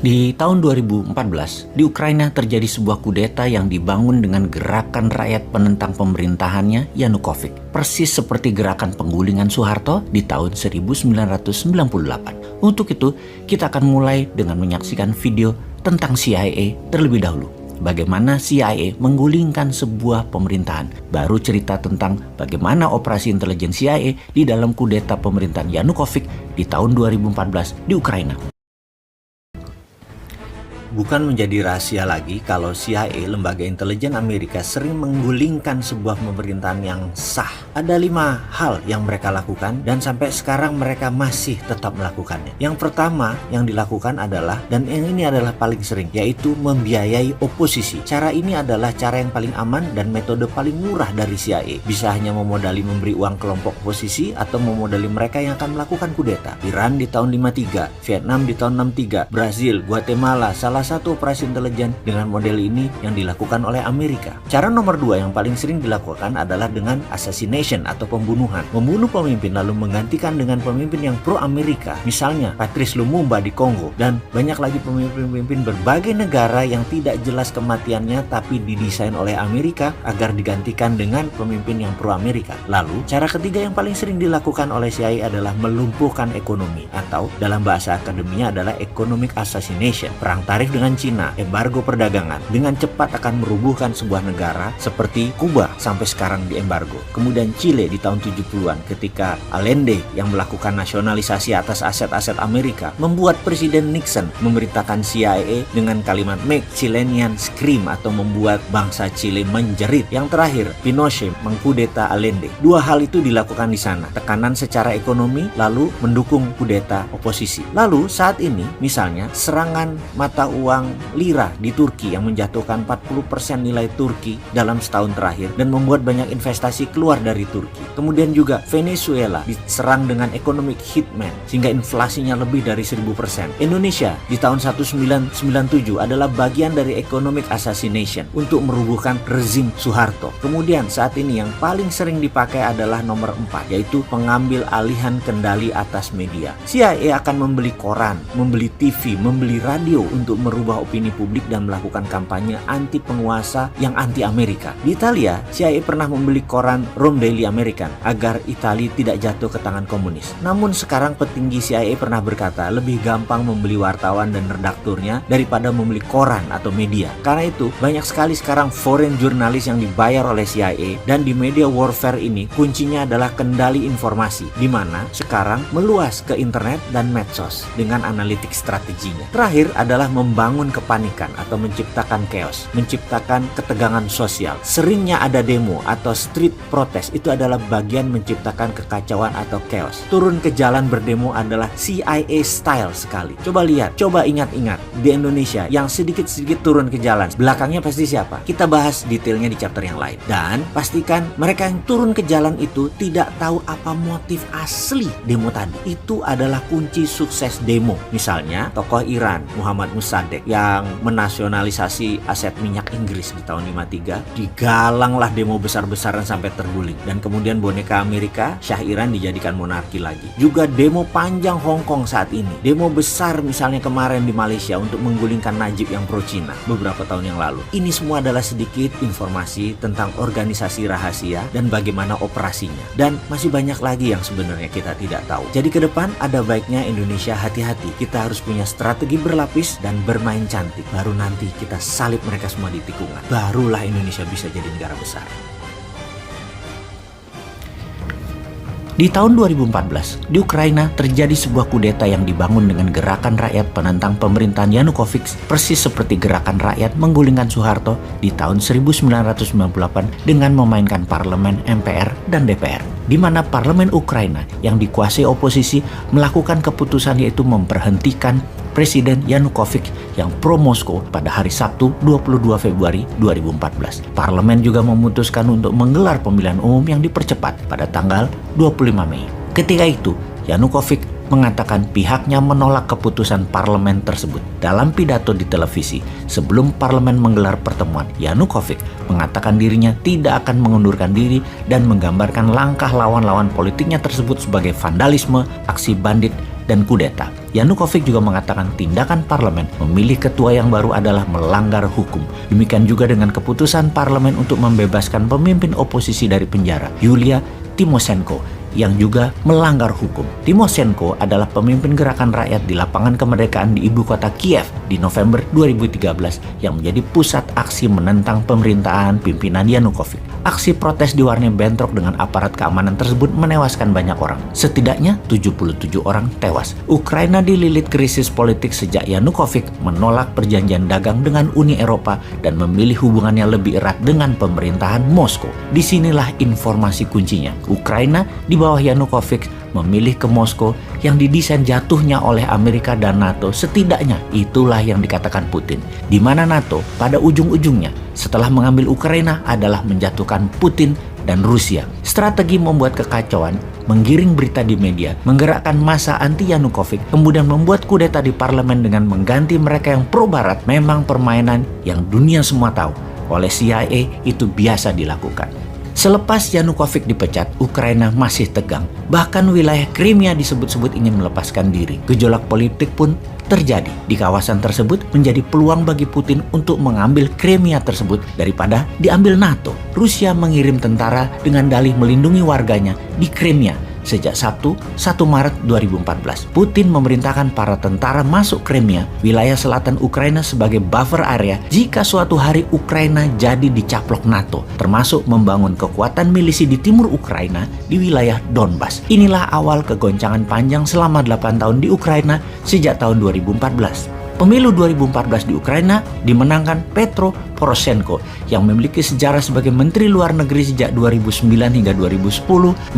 Di tahun 2014, di Ukraina terjadi sebuah kudeta yang dibangun dengan gerakan rakyat penentang pemerintahannya Yanukovych, persis seperti gerakan penggulingan Soeharto di tahun 1998. Untuk itu, kita akan mulai dengan menyaksikan video tentang CIA terlebih dahulu. Bagaimana CIA menggulingkan sebuah pemerintahan. Baru cerita tentang bagaimana operasi intelijen CIA di dalam kudeta pemerintahan Yanukovych di tahun 2014 di Ukraina. Bukan menjadi rahasia lagi kalau CIA, lembaga intelijen Amerika, sering menggulingkan sebuah pemerintahan yang sah. Ada 5 hal yang mereka lakukan dan sampai sekarang mereka masih tetap melakukannya. Yang pertama yang dilakukan adalah, dan yang ini adalah paling sering, yaitu membiayai oposisi. Cara ini adalah cara yang paling aman dan metode paling murah dari CIA. Bisa hanya memodali memberi uang kelompok oposisi atau memodali mereka yang akan melakukan kudeta. Iran di tahun 53, Vietnam di tahun 63, Brazil, Guatemala, salah satu operasi intelijen dengan model ini yang dilakukan oleh Amerika. Cara nomor 2 yang paling sering dilakukan adalah dengan assassination atau pembunuhan. Membunuh pemimpin lalu menggantikan dengan pemimpin yang pro-Amerika. Misalnya Patrice Lumumba di Kongo, dan banyak lagi pemimpin-pemimpin berbagai negara yang tidak jelas kematiannya tapi didesain oleh Amerika agar digantikan dengan pemimpin yang pro-Amerika. Lalu, cara ketiga yang paling sering dilakukan oleh CIA adalah melumpuhkan ekonomi, atau dalam bahasa akademinya adalah economic assassination. Perang tarif dengan Cina, embargo perdagangan, dengan cepat akan merubuhkan sebuah negara seperti Kuba sampai sekarang di embargo. Kemudian Chile di tahun 70-an ketika Allende yang melakukan nasionalisasi atas aset-aset Amerika membuat Presiden Nixon memerintahkan CIA dengan kalimat "Make Chileans Scream" atau membuat bangsa Chile menjerit. Yang terakhir, Pinochet mengkudeta Allende. 2 hal itu dilakukan di sana. Tekanan secara ekonomi lalu mendukung kudeta oposisi. Lalu saat ini misalnya serangan mata uang lira di Turki yang menjatuhkan 40% nilai Turki dalam setahun terakhir dan membuat banyak investasi keluar dari Turki. Kemudian juga Venezuela diserang dengan economic hitman sehingga inflasinya lebih dari 1000%. Indonesia di tahun 1997 adalah bagian dari economic assassination untuk merubuhkan rezim Soeharto. Kemudian saat ini yang paling sering dipakai adalah nomor 4, yaitu pengambil alihan kendali atas media. CIA akan membeli koran, membeli TV, membeli radio untuk merubah opini publik dan melakukan kampanye anti penguasa yang anti Amerika. Di Italia, CIA pernah membeli koran Rome Daily American agar Italia tidak jatuh ke tangan komunis. Namun sekarang petinggi CIA pernah berkata lebih gampang membeli wartawan dan redakturnya daripada membeli koran atau media. Karena itu, banyak sekali sekarang foreign jurnalis yang dibayar oleh CIA, dan di media warfare ini kuncinya adalah kendali informasi, di mana sekarang meluas ke internet dan medsos dengan analitik strateginya. Terakhir adalah membangun kepanikan atau menciptakan chaos, menciptakan ketegangan sosial. Seringnya ada demo atau street protest, itu adalah bagian menciptakan kekacauan atau chaos. Turun ke jalan berdemo adalah CIA style sekali. Coba lihat, coba ingat-ingat di Indonesia yang sedikit-sedikit turun ke jalan, belakangnya pasti siapa? Kita bahas detailnya di chapter yang lain. Dan pastikan mereka yang turun ke jalan itu tidak tahu apa motif asli demo tadi. Itu adalah kunci sukses demo. Misalnya tokoh Iran Muhammad Mossadegh yang menasionalisasi aset minyak Inggris di tahun 53, digalanglah demo besar-besaran sampai terguling, dan kemudian boneka Amerika Syah Iran dijadikan monarki lagi. Juga demo panjang Hong Kong saat ini, demo besar misalnya kemarin di Malaysia untuk menggulingkan Najib yang pro Cina beberapa tahun yang lalu. Ini semua adalah sedikit informasi tentang organisasi rahasia dan bagaimana operasinya, dan masih banyak lagi yang sebenarnya kita tidak tahu. Jadi ke depan ada baiknya Indonesia hati-hati. Kita harus punya strategi berlapis dan bermain cantik. Baru nanti kita salib mereka semua di tikungan. Barulah Indonesia bisa jadi negara besar. Di tahun 2014, di Ukraina terjadi sebuah kudeta yang dibangun dengan gerakan rakyat penentang pemerintahan Yanukovych, persis seperti gerakan rakyat menggulingkan Soeharto di tahun 1998 dengan memainkan parlemen, MPR, dan DPR. Di mana parlemen Ukraina yang dikuasai oposisi melakukan keputusan yaitu memberhentikan Presiden Yanukovych yang pro-Moskow pada hari Sabtu 22 Februari 2014. Parlemen juga memutuskan untuk menggelar pemilihan umum yang dipercepat pada tanggal 25 Mei. Ketika itu, Yanukovych mengatakan pihaknya menolak keputusan parlemen tersebut. Dalam pidato di televisi sebelum parlemen menggelar pertemuan, Yanukovych mengatakan dirinya tidak akan mengundurkan diri dan menggambarkan langkah lawan-lawan politiknya tersebut sebagai vandalisme, aksi bandit, dan kudeta. Yanukovych juga mengatakan tindakan parlemen memilih ketua yang baru adalah melanggar hukum. Demikian juga dengan keputusan parlemen untuk membebaskan pemimpin oposisi dari penjara, Yulia Tymoshenko, yang juga melanggar hukum. Tymoshenko adalah pemimpin gerakan rakyat di lapangan kemerdekaan di ibu kota Kiev di November 2013 yang menjadi pusat aksi menentang pemerintahan pimpinan Yanukovych. Aksi protes diwarnai bentrok dengan aparat keamanan tersebut menewaskan banyak orang. Setidaknya 77 orang tewas. Ukraina dililit krisis politik sejak Yanukovych menolak perjanjian dagang dengan Uni Eropa dan memilih hubungannya lebih erat dengan pemerintahan Moskow. Disinilah informasi kuncinya. Ukraina di bawah Yanukovych memilih ke Moskow yang didesain jatuhnya oleh Amerika dan NATO. Setidaknya itulah yang dikatakan Putin. Di mana NATO pada ujung-ujungnya setelah mengambil Ukraina adalah menjatuhkan Putin dan Rusia. Strategi membuat kekacauan, menggiring berita di media, menggerakkan massa anti Yanukovych, kemudian membuat kudeta di parlemen dengan mengganti mereka yang pro barat memang permainan yang dunia semua tahu. Oleh CIA itu biasa dilakukan. Selepas Yanukovych dipecat, Ukraina masih tegang. Bahkan wilayah Crimea disebut-sebut ingin melepaskan diri. Gejolak politik pun terjadi. Di kawasan tersebut menjadi peluang bagi Putin untuk mengambil Crimea tersebut daripada diambil NATO. Rusia mengirim tentara dengan dalih melindungi warganya di Crimea. Sejak Sabtu, 1 Maret 2014, Putin memerintahkan para tentara masuk Crimea, wilayah selatan Ukraina sebagai buffer area jika suatu hari Ukraina jadi dicaplok NATO, termasuk membangun kekuatan milisi di timur Ukraina di wilayah Donbas. Inilah awal kegoncangan panjang selama 8 tahun di Ukraina sejak tahun 2014. Pemilu 2014 di Ukraina dimenangkan Petro Poroshenko yang memiliki sejarah sebagai Menteri Luar Negeri sejak 2009 hingga 2010,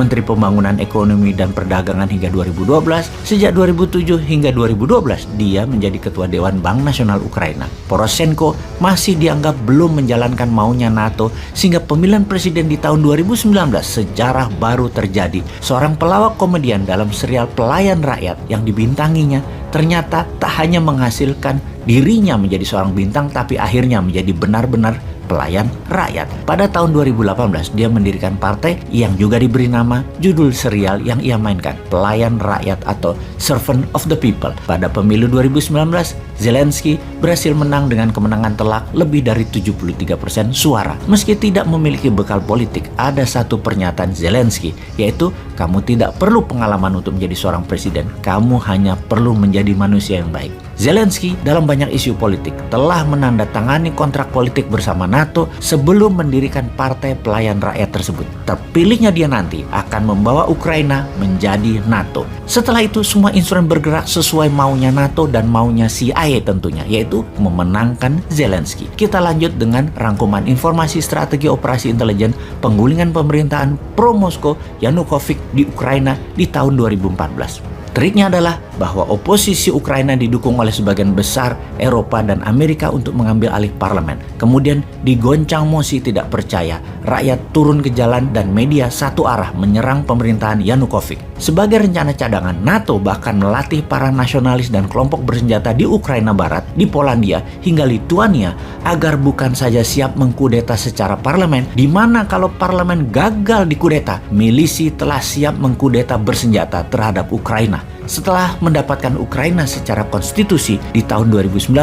Menteri Pembangunan Ekonomi dan Perdagangan hingga 2012, sejak 2007 hingga 2012 dia menjadi Ketua Dewan Bank Nasional Ukraina. Poroshenko masih dianggap belum menjalankan maunya NATO sehingga pemilihan presiden di tahun 2019 sejarah baru terjadi. Seorang pelawak komedian dalam serial Pelayan Rakyat yang dibintanginya ternyata tak hanya menghasilkan dirinya menjadi seorang bintang, tapi akhirnya menjadi benar-benar pelayan rakyat. Pada tahun 2018, dia mendirikan partai yang juga diberi nama judul serial yang ia mainkan, Pelayan Rakyat atau Servant of the People. Pada pemilu 2019, Zelensky berhasil menang dengan kemenangan telak lebih dari 73% suara. Meski tidak memiliki bekal politik, ada satu pernyataan Zelensky, yaitu kamu tidak perlu pengalaman untuk menjadi seorang presiden, kamu hanya perlu menjadi manusia yang baik. Zelensky dalam banyak isu politik telah menandatangani kontrak politik bersama NATO sebelum mendirikan Partai Pelayan Rakyat tersebut. Terpilihnya dia nanti akan membawa Ukraina menjadi NATO. Setelah itu semua instrumen bergerak sesuai maunya NATO dan maunya CIA tentunya, yaitu memenangkan Zelensky. Kita lanjut dengan rangkuman informasi strategi operasi intelijen penggulingan pemerintahan pro-Moskow Yanukovych di Ukraina di tahun 2014. Triknya adalah bahwa oposisi Ukraina didukung oleh sebagian besar Eropa dan Amerika untuk mengambil alih parlemen. Kemudian digoncang mosi tidak percaya, rakyat turun ke jalan dan media satu arah menyerang pemerintahan Yanukovych. Sebagai rencana cadangan, NATO bahkan melatih para nasionalis dan kelompok bersenjata di Ukraina Barat, di Polandia, hingga Lituania agar bukan saja siap mengkudeta secara parlemen, di mana kalau parlemen gagal dikudeta, milisi telah siap mengkudeta bersenjata terhadap Ukraina. Setelah mendapatkan Ukraina secara konstitusi di tahun 2019,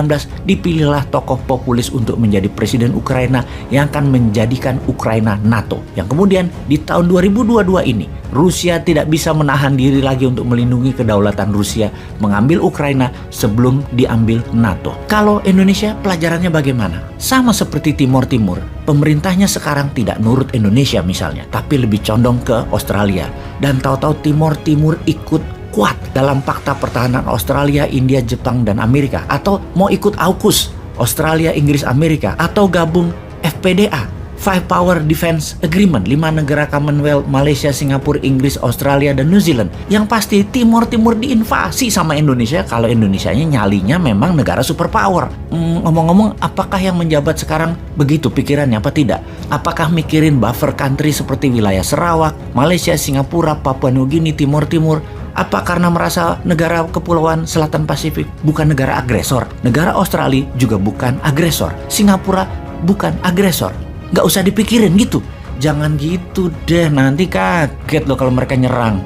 dipilihlah tokoh populis untuk menjadi presiden Ukraina yang akan menjadikan Ukraina NATO. Yang kemudian di tahun 2022 ini, Rusia tidak bisa menahan diri lagi untuk melindungi kedaulatan Rusia, mengambil Ukraina sebelum diambil NATO. Kalau Indonesia pelajarannya bagaimana? Sama seperti Timor Timur, pemerintahnya sekarang tidak nurut Indonesia misalnya, tapi lebih condong ke Australia. Dan tahu-tahu Timor Timur ikut kuat dalam Fakta Pertahanan Australia, India, Jepang, dan Amerika, atau mau ikut AUKUS Australia, Inggris, Amerika, atau gabung FPDA Five Power Defense Agreement 5 negara Commonwealth, Malaysia, Singapura, Inggris, Australia, dan New Zealand. Yang pasti Timor Timur diinvasi sama Indonesia kalau Indonesianya nyalinya memang negara superpower. Ngomong-ngomong, apakah yang menjabat sekarang begitu pikirannya apa tidak? Apakah mikirin buffer country seperti wilayah Sarawak, Malaysia, Singapura, Papua Nugini, Timor Timur? Apa karena merasa negara kepulauan Selatan Pasifik bukan negara agresor? Negara Australia juga bukan agresor. Singapura bukan agresor. Nggak usah dipikirin gitu. Jangan gitu deh, nanti kaget loh kalau mereka nyerang.